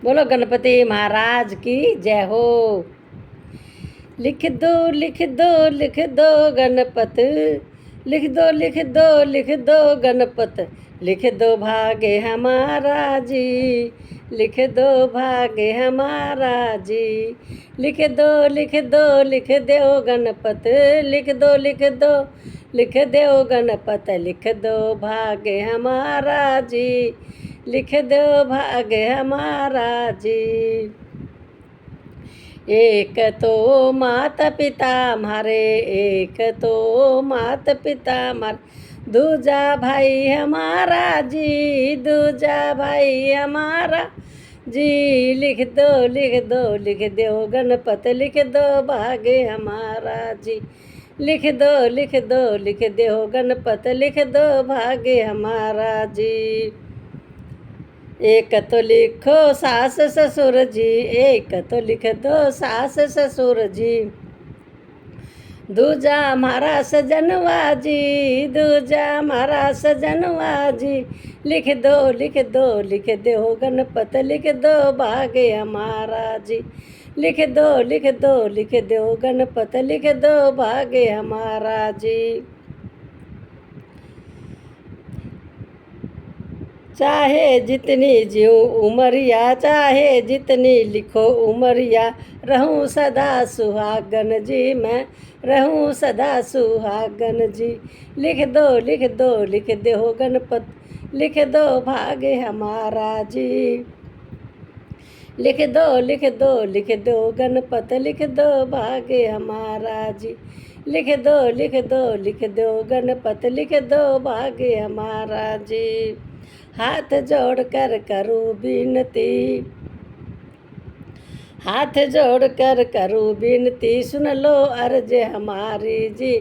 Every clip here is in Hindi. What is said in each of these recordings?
बोलो गणपति महाराज की जय हो। लिख दो लिख दो लिख दो गणपत, लिख दो लिख दो लिख दो गणपत, लिख दो भाग्य हमारा जी, लिख दो भाग्य हमारा जी। लिख दो लिख दो लिख दो गणपत, लिख दो लिख दो लिख दो गणपत, लिख दो भाग्य हमारा जी, लिख दो भाग्य हमारा जी। एक तो माता पिता हमारे, एक तो माता पिता हमारे, दूजा भाई हमारा जी, दूजा भाई हमारा जी। लिख दो लिख दो लिख दो गणपत, लिख दो भाग्य हमारा जी, लिख दो लिख दो लिख दो गणपत, लिख दो भाग्य हमारा जी। एक तो लिखो सास ससुर जी, एक तो लिख दो सास ससुर जी, दूजा हमारा सजनवा जी, दूजा हमारा सजनवा जी। लिख दो लिख दो लिख दो गणपत, लिख दो भाग्य हमारा जी, लिख दो लिख दो लिख दो गणपत, लिख दो भाग्य हमारा जी। चाहे जितनी जीऊँ उमरिया, चाहे जितनी लिखो उमरिया, रहूं सदा सुहागन जी, मैं रहूं सदा सुहागन जी। लिख दो लिख दो लिख दो गणपत, लिख दो भाग्य हमारा जी, लिख दो लिख दो लिख दो गणपत, लिख दो भाग्य हमारा जी। लिख दो लिख दो लिख दो गणपत, लिख दो भाग्य हमारा जी। हाथ जोड़ कर करूँ विनती, हाथ जोड़ कर करूँ विनती, सुन लो अर्ज हमारी जी,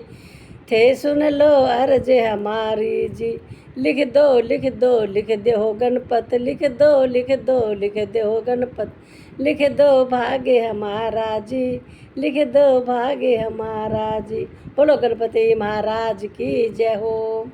थे सुन लो अर्ज हमारी जी। लिख दो लिख दो लिख दो गणपत, लिख दो लिख दो लिख दो गणपत, लिख दो भाग्य हमारा जी, लिख दो भाग्य हमारा जी। बोलो गणपति महाराज की जय हो।